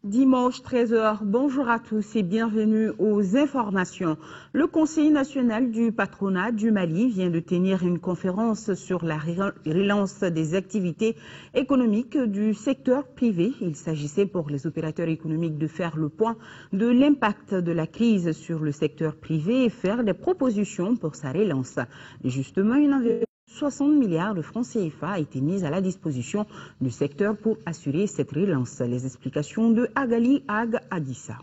Dimanche 13h, bonjour à tous et bienvenue aux informations. Le Conseil national du patronat du Mali vient de tenir une conférence sur la relance des activités économiques du secteur privé. Il s'agissait pour les opérateurs économiques de faire le point de l'impact de la crise sur le secteur privé et faire des propositions pour sa relance. Et justement, une enveloppe 60 milliards de francs CFA a été mise à la disposition du secteur pour assurer cette relance. Les explications de Agali Ag Adissa.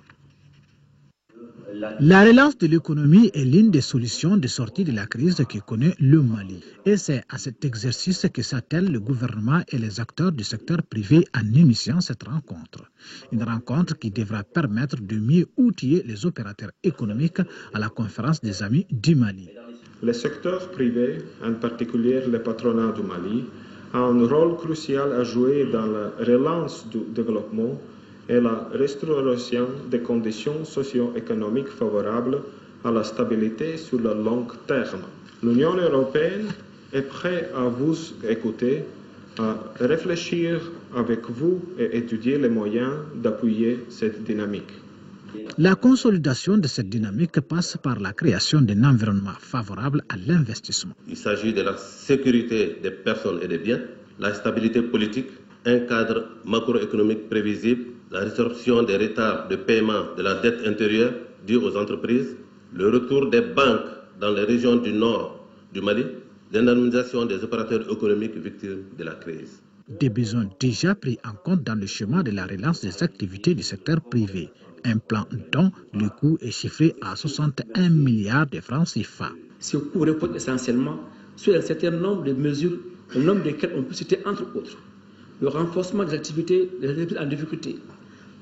La relance de l'économie est l'une des solutions de sortie de la crise que connaît le Mali. Et c'est à cet exercice que s'attellent le gouvernement et les acteurs du secteur privé en initiant cette rencontre. Une rencontre qui devra permettre de mieux outiller les opérateurs économiques à la conférence des amis du Mali. Le secteur privé, en particulier le patronat du Mali, a un rôle crucial à jouer dans la relance du développement et la restauration des conditions socio-économiques favorables à la stabilité sur le long terme. L'Union européenne est prête à vous écouter, à réfléchir avec vous et étudier les moyens d'appuyer cette dynamique. La consolidation de cette dynamique passe par la création d'un environnement favorable à l'investissement. Il s'agit de la sécurité des personnes et des biens, la stabilité politique, un cadre macroéconomique prévisible, la résorption des retards de paiement de la dette intérieure due aux entreprises, le retour des banques dans les régions du nord du Mali, l'indemnisation des opérateurs économiques victimes de la crise. Des besoins déjà pris en compte dans le schéma de la relance des activités du secteur privé. Un plan dont le coût est chiffré à 61 milliards de francs CFA. Ce coût repose essentiellement sur un certain nombre de mesures, le nombre desquelles on peut citer entre autres le renforcement des activités en difficulté,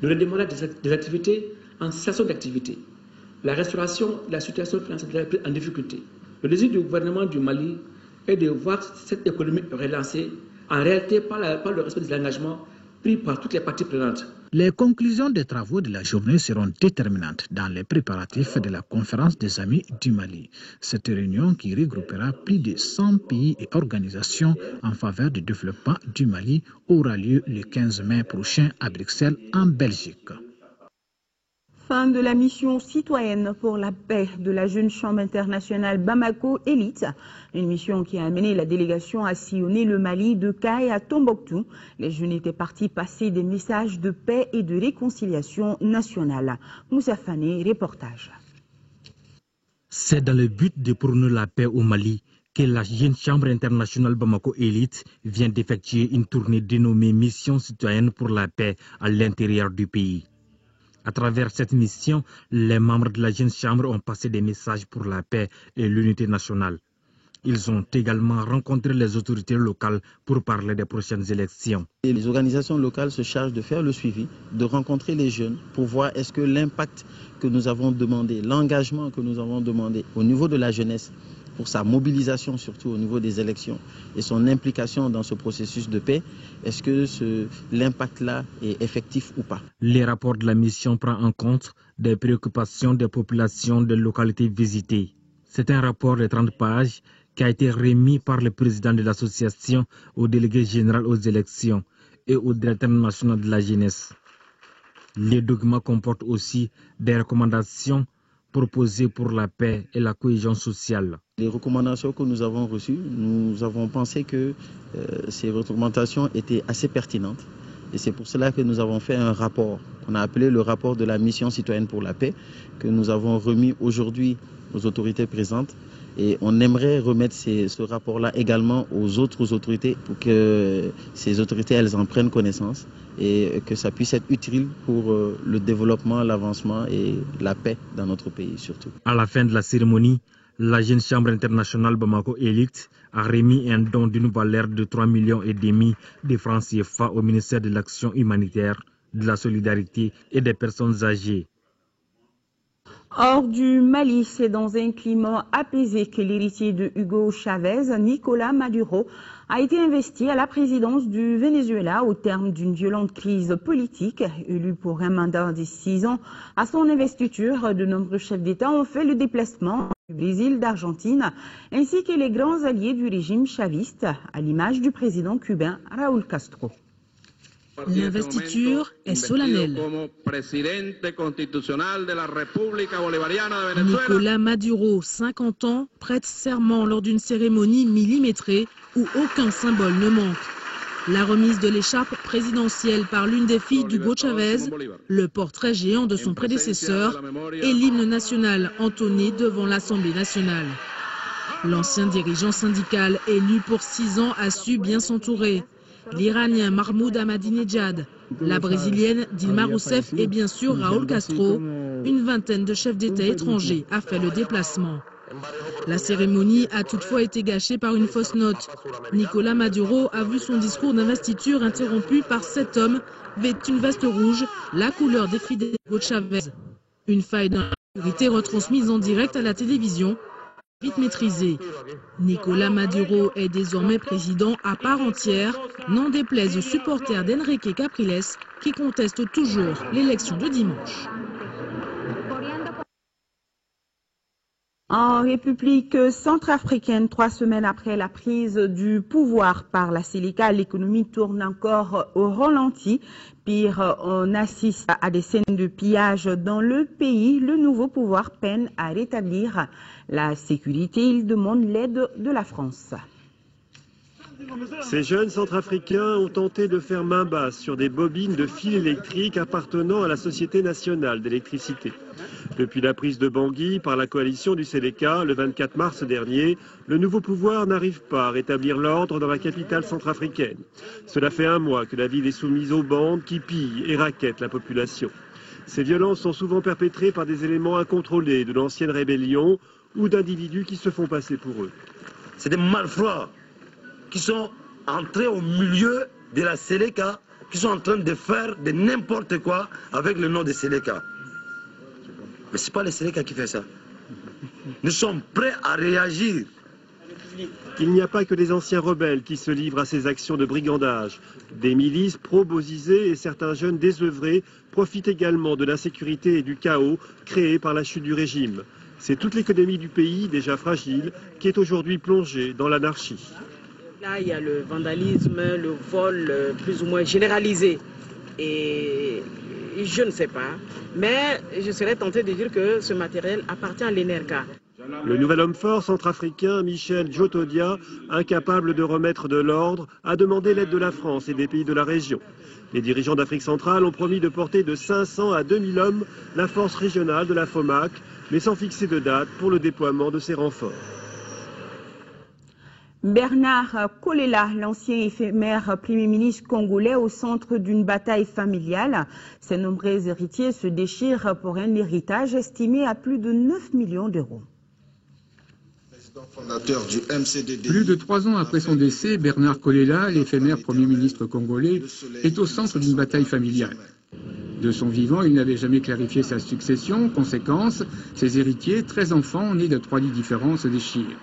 le redémarrage des activités en cessation d'activité, la restauration de la situation financière en difficulté. Le désir du gouvernement du Mali est de voir cette économie relancée en réalité par le respect des engagements pris par toutes les parties prenantes. Les conclusions des travaux de la journée seront déterminantes dans les préparatifs de la conférence des amis du Mali. Cette réunion qui regroupera plus de 100 pays et organisations en faveur du développement du Mali aura lieu le 15 mai prochain à Bruxelles en Belgique. Fin de la mission citoyenne pour la paix de la Jeune Chambre internationale Bamako Élite, une mission qui a amené la délégation à sillonner le Mali de Kay à Tombouctou. Les jeunes étaient partis passer des messages de paix et de réconciliation nationale. Moussa Fane, reportage. C'est dans le but de prôner la paix au Mali que la Jeune Chambre internationale Bamako Élite vient d'effectuer une tournée dénommée Mission citoyenne pour la paix à l'intérieur du pays. À travers cette mission, les membres de la Jeune Chambre ont passé des messages pour la paix et l'unité nationale. Ils ont également rencontré les autorités locales pour parler des prochaines élections. Et les organisations locales se chargent de faire le suivi, de rencontrer les jeunes pour voir est-ce que l'impact que nous avons demandé, l'engagement que nous avons demandé au niveau de la jeunesse, pour sa mobilisation surtout au niveau des élections et son implication dans ce processus de paix, est-ce que l'impact-là est effectif ou pas? Les rapports de la mission prennent en compte des préoccupations des populations des localités visitées. C'est un rapport de 30 pages qui a été remis par le président de l'association au délégué général aux élections et au directeur national de la jeunesse. Les documents comportent aussi des recommandations proposées pour la paix et la cohésion sociale. Les recommandations que nous avons reçues, nous avons pensé que ces recommandations étaient assez pertinentes. Et c'est pour cela que nous avons fait un rapport, qu'on a appelé le rapport de la mission citoyenne pour la paix, que nous avons remis aujourd'hui aux autorités présentes. Et on aimerait remettre ce rapport-là également aux autres autorités pour que ces autorités, elles en prennent connaissance et que ça puisse être utile pour le développement, l'avancement et la paix dans notre pays surtout. À la fin de la cérémonie, la Jeune Chambre internationale Bamako Élite a remis un don d'une valeur de 3,5 millions de francs CFA au ministère de l'Action humanitaire, de la solidarité et des personnes âgées. Hors du Mali, c'est dans un climat apaisé que l'héritier de Hugo Chavez, Nicolas Maduro, a été investi à la présidence du Venezuela au terme d'une violente crise politique. Élu pour un mandat de 6 ans, à son investiture, de nombreux chefs d'État ont fait le déplacement du Brésil, d'Argentine, ainsi que les grands alliés du régime chaviste, à l'image du président cubain Raúl Castro. L'investiture est solennelle. Nicolás Maduro, 50 ans, prête serment lors d'une cérémonie millimétrée où aucun symbole ne manque. La remise de l'écharpe présidentielle par l'une des filles d'Hugo Chavez, le portrait géant de son prédécesseur et l'hymne national entonné devant l'Assemblée nationale. L'ancien dirigeant syndical élu pour 6 ans a su bien s'entourer. L'Iranien Mahmoud Ahmadinejad, la Brésilienne Dilma Rousseff et bien sûr Raúl Castro, une vingtaine de chefs d'État étrangers a fait le déplacement. La cérémonie a toutefois été gâchée par une fausse note. Nicolás Maduro a vu son discours d'investiture interrompu par 7 hommes vêtus d'une veste rouge, la couleur des fidèles de Chavez. Une faille dans la sécurité retransmise en direct à la télévision, vite maîtrisée. Nicolás Maduro est désormais président à part entière, n'en déplaise aux supporters d'Enrique Capriles qui contestent toujours l'élection de dimanche. En République centrafricaine, 3 semaines après la prise du pouvoir par la Séléka, l'économie tourne encore au ralenti. Pire, on assiste à des scènes de pillage dans le pays. Le nouveau pouvoir peine à rétablir la sécurité. Il demande l'aide de la France. Ces jeunes centrafricains ont tenté de faire main basse sur des bobines de fils électriques appartenant à la Société nationale d'électricité. Depuis la prise de Bangui par la coalition du Séléka le 24 mars dernier, le nouveau pouvoir n'arrive pas à rétablir l'ordre dans la capitale centrafricaine. Cela fait 1 mois que la ville est soumise aux bandes qui pillent et rackettent la population. Ces violences sont souvent perpétrées par des éléments incontrôlés de l'ancienne rébellion ou d'individus qui se font passer pour eux. C'est des malfrats qui sont entrés au milieu de la Séléka, qui sont en train de faire de n'importe quoi avec le nom de Séléka. Mais ce n'est pas le Séléka qui fait ça. Nous sommes prêts à réagir. Il n'y a pas que les anciens rebelles qui se livrent à ces actions de brigandage. Des milices pro-Bozizé et certains jeunes désœuvrés profitent également de l'insécurité et du chaos créés par la chute du régime. C'est toute l'économie du pays, déjà fragile, qui est aujourd'hui plongée dans l'anarchie. Là, il y a le vandalisme, le vol plus ou moins généralisé. Et je ne sais pas. Mais je serais tenté de dire que ce matériel appartient à l'ENERGA. Le nouvel homme fort centrafricain, Michel Djotodia, incapable de remettre de l'ordre, a demandé l'aide de la France et des pays de la région. Les dirigeants d'Afrique centrale ont promis de porter de 500 à 2000 hommes la force régionale de la FOMAC, mais sans fixer de date pour le déploiement de ces renforts. Bernard Kolela, l'ancien éphémère Premier ministre congolais, au centre d'une bataille familiale. Ses nombreux héritiers se déchirent pour un héritage estimé à plus de 9 millions d'euros. Plus de 3 ans après son décès, Bernard Kolela, l'éphémère Premier ministre congolais, est au centre d'une bataille familiale. De son vivant, il n'avait jamais clarifié sa succession. Conséquence, ses héritiers, 13 enfants nés de 3 lits différents, se déchirent.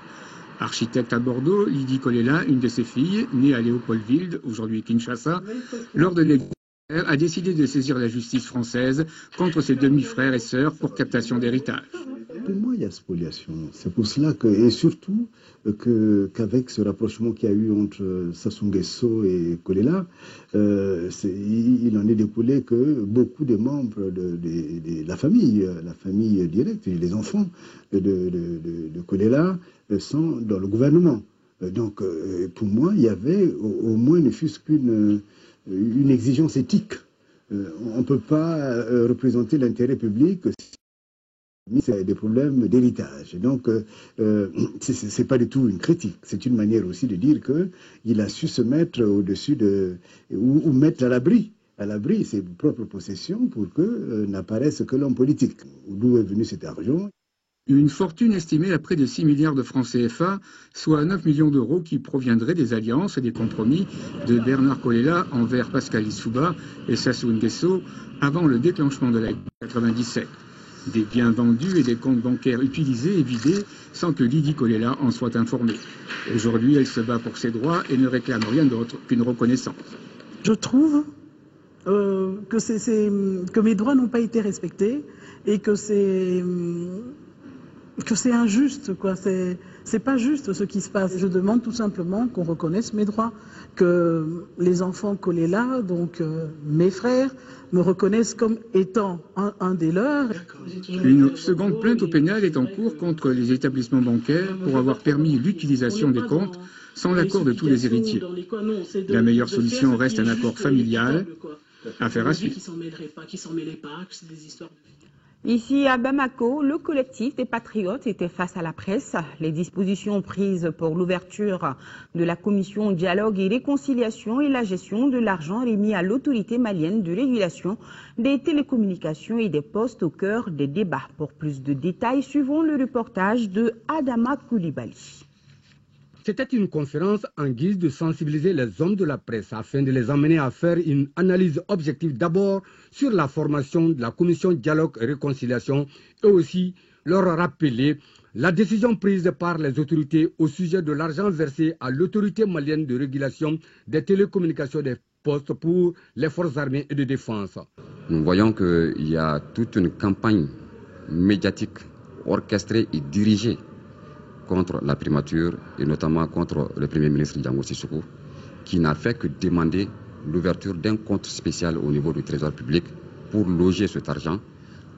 Architecte à Bordeaux, Lydie Kolela, une de ses filles, née à Léopoldville, aujourd'hui Kinshasa, lors de l'exil, a décidé de saisir la justice française contre ses demi-frères et sœurs pour captation d'héritage. Pour moi, il y a spoliation. C'est pour cela que, et surtout qu'avec ce rapprochement qu'il y a eu entre Sassou Nguesso et Kolela, il en est découlé que beaucoup de membres de la famille directe, les enfants de Kolela, sont dans le gouvernement. Donc, pour moi, il y avait au moins ne fût-ce qu'une exigence éthique. On ne peut pas représenter l'intérêt public si c'est des problèmes d'héritage. Donc, c'est pas du tout une critique. C'est une manière aussi de dire qu'il a su se mettre au-dessus ou mettre à l'abri ses propres possessions pour que n'apparaisse que l'homme politique. D'où est venu cet argent? Une fortune estimée à près de 6 milliards de francs CFA, soit 9 millions d'euros qui proviendraient des alliances et des compromis de Bernard Kolela envers Pascal Lissouba et Sassou Nguesso avant le déclenchement de la guerre de 1997. Des biens vendus et des comptes bancaires utilisés et vidés sans que Lydie Kolela en soit informée. Aujourd'hui, elle se bat pour ses droits et ne réclame rien d'autre qu'une reconnaissance. Je trouve que mes droits n'ont pas été respectés et que que c'est injuste, quoi. C'est pas juste ce qui se passe. Je demande tout simplement qu'on reconnaisse mes droits, que les enfants Kolela, donc mes frères, me reconnaissent comme étant un des leurs. Une seconde plainte au pénal est en cours contre les établissements bancaires pour avoir permis l'utilisation des comptes sans l'accord de tous les héritiers. La meilleure solution reste un accord familial. Affaire à suivre. Ici à Bamako, le collectif des patriotes était face à la presse. Les dispositions prises pour l'ouverture de la commission dialogue et réconciliation et la gestion de l'argent remis à l'autorité malienne de régulation des télécommunications et des postes au cœur des débats. Pour plus de détails, suivons le reportage de Adama Koulibaly. C'était une conférence en guise de sensibiliser les hommes de la presse afin de les amener à faire une analyse objective d'abord sur la formation de la commission dialogue et réconciliation et aussi leur rappeler la décision prise par les autorités au sujet de l'argent versé à l'autorité malienne de régulation des télécommunications des postes pour les forces armées et de défense. Nous voyons qu'il y a toute une campagne médiatique orchestrée et dirigée contre la primature et notamment contre le Premier ministre Django Sissoko, qui n'a fait que demander l'ouverture d'un compte spécial au niveau du Trésor public pour loger cet argent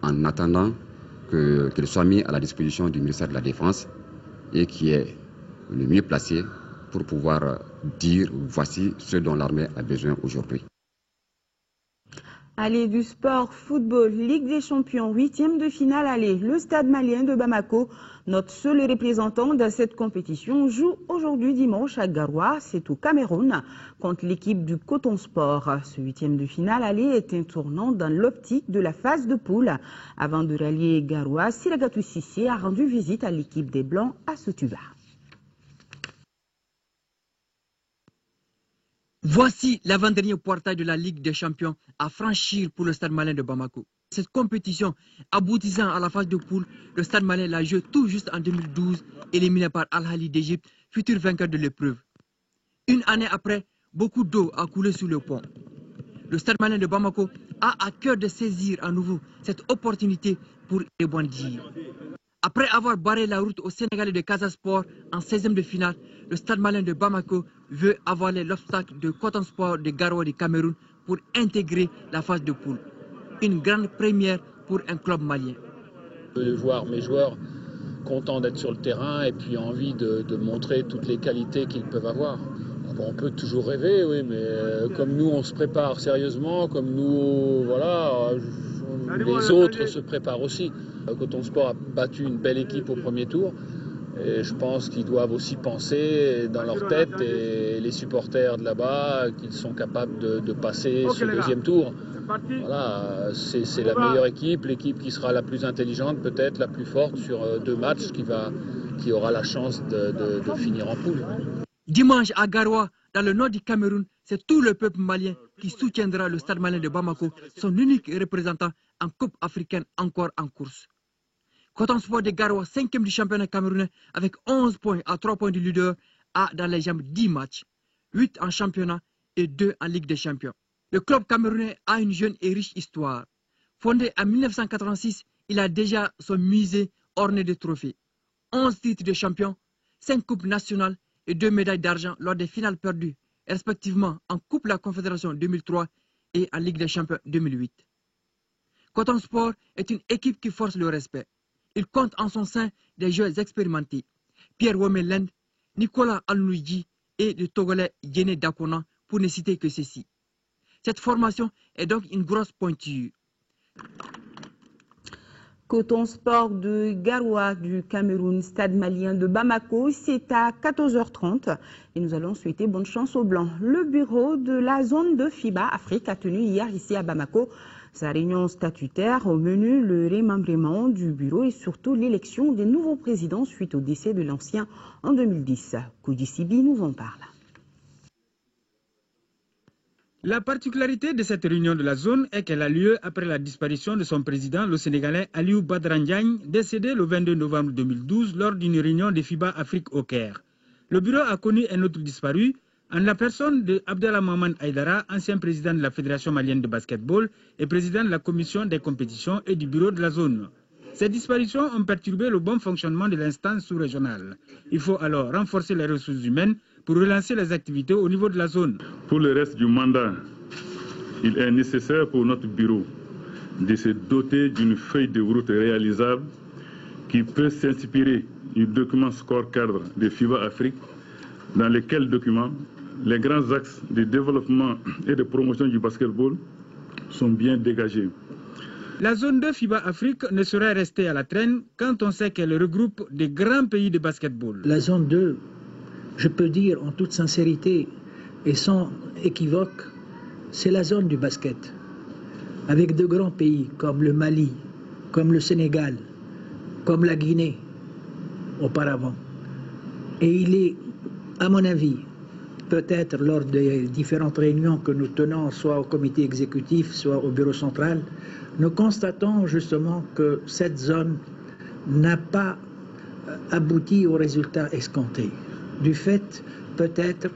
en attendant qu'il soit mis à la disposition du ministère de la Défense et qui est le mieux placé pour pouvoir dire voici ce dont l'armée a besoin aujourd'hui. Allez, du sport, football, Ligue des Champions, 8e de finale, allez, le stade malien de Bamako, notre seul représentant de cette compétition, joue aujourd'hui dimanche à Garoua, c'est au Cameroun, contre l'équipe du Coton Sport. Ce 8e de finale, allez, est un tournant dans l'optique de la phase de poule. Avant de rallier Garoua, Siragatou Sissé a rendu visite à l'équipe des Blancs à Sotuba. Voici l'avant-dernier portail de la Ligue des Champions à franchir pour le Stade malien de Bamako. Cette compétition aboutissant à la phase de poule, le Stade malien l'a joué tout juste en 2012, éliminé par Al-Ahly d'Égypte, futur vainqueur de l'épreuve. Une année après, beaucoup d'eau a coulé sous le pont. Le Stade malien de Bamako a à cœur de saisir à nouveau cette opportunité pour rebondir. Après avoir barré la route au Sénégalais de Casa Sport en 16e de finale, le Stade malien de Bamako veut avaler l'obstacle de Coton Sport de Garoua du Cameroun pour intégrer la phase de poule. Une grande première pour un club malien. Je veux voir mes joueurs contents d'être sur le terrain et puis envie de montrer toutes les qualités qu'ils peuvent avoir. On peut toujours rêver, oui, mais comme nous on se prépare sérieusement, comme nous, voilà, les autres se préparent aussi. Coton Sport a battu une belle équipe au premier tour et je pense qu'ils doivent aussi penser dans leur tête et les supporters de là-bas qu'ils sont capables de passer ce deuxième tour. Voilà, c'est la meilleure équipe, l'équipe qui sera la plus intelligente, peut-être la plus forte sur 2 matchs, qui aura la chance de finir en poule. Dimanche à Garoua, dans le nord du Cameroun, c'est tout le peuple malien qui soutiendra le Stade malien de Bamako, son unique représentant en Coupe africaine encore en course. Coton Sport de Garoua, 5e du championnat camerounais, avec 11 points à 3 points du leader, a dans les jambes 10 matchs, 8 en championnat et 2 en Ligue des Champions. Le club camerounais a une jeune et riche histoire. Fondé en 1986, il a déjà son musée orné de trophées. 11 titres de champion, 5 coupes nationales et 2 médailles d'argent lors des finales perdues, respectivement en Coupe de la Confédération 2003 et en Ligue des Champions 2008. Coton Sport est une équipe qui force le respect. Il compte en son sein des joueurs expérimentés, Pierre Womelend, Nicolas Alnouidji et le Togolais Yéné Dakona, pour ne citer que ceci. Cette formation est donc une grosse pointure. Coton Sport de Garoua du Cameroun, Stade malien de Bamako, c'est à 14h30 et nous allons souhaiter bonne chance aux Blancs. Le bureau de la zone de FIBA Afrique a tenu hier ici à Bamako sa réunion statutaire. Au menu, le remembrement du bureau et surtout l'élection des nouveaux présidents suite au décès de l'ancien en 2010. Koudi Sibi nous en parle. La particularité de cette réunion de la zone est qu'elle a lieu après la disparition de son président, le Sénégalais Aliou Badara Ndiagne, décédé le 22 novembre 2012 lors d'une réunion de FIBA Afrique au Caire. Le bureau a connu un autre disparu, en la personne de Abdallah Mohamed Aïdara, ancien président de la Fédération malienne de basketball et président de la commission des compétitions et du bureau de la zone. Ces disparitions ont perturbé le bon fonctionnement de l'instance sous-régionale. Il faut alors renforcer les ressources humaines pour relancer les activités au niveau de la zone. Pour le reste du mandat, il est nécessaire pour notre bureau de se doter d'une feuille de route réalisable qui peut s'inspirer du document score-cadre de FIBA Afrique, dans lequel document les grands axes de développement et de promotion du basketball sont bien dégagés. La zone 2 FIBA Afrique ne saurait rester à la traîne quand on sait qu'elle regroupe des grands pays de basketball. La zone 2, je peux dire en toute sincérité et sans équivoque, c'est la zone du basket. Avec de grands pays comme le Mali, comme le Sénégal, comme la Guinée auparavant. Et il est, à mon avis, peut-être lors des différentes réunions que nous tenons, soit au comité exécutif, soit au bureau central, nous constatons justement que cette zone n'a pas abouti aux résultats escomptés. Du fait, peut-être,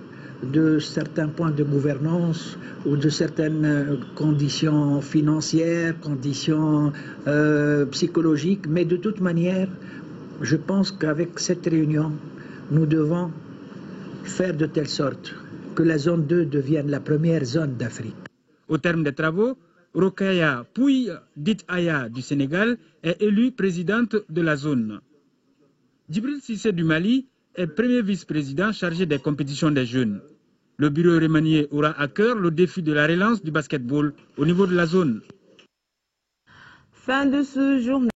de certains points de gouvernance ou de certaines conditions financières, conditions psychologiques, mais de toute manière, je pense qu'avec cette réunion, nous devons faire de telle sorte que la zone 2 devienne la première zone d'Afrique. Au terme des travaux, Rokhaya Pouy Dit Aya du Sénégal est élue présidente de la zone. Djibril Cissé du Mali est premier vice-président chargé des compétitions des jeunes. Le bureau remanié aura à cœur le défi de la relance du basketball au niveau de la zone. Fin de ce journal.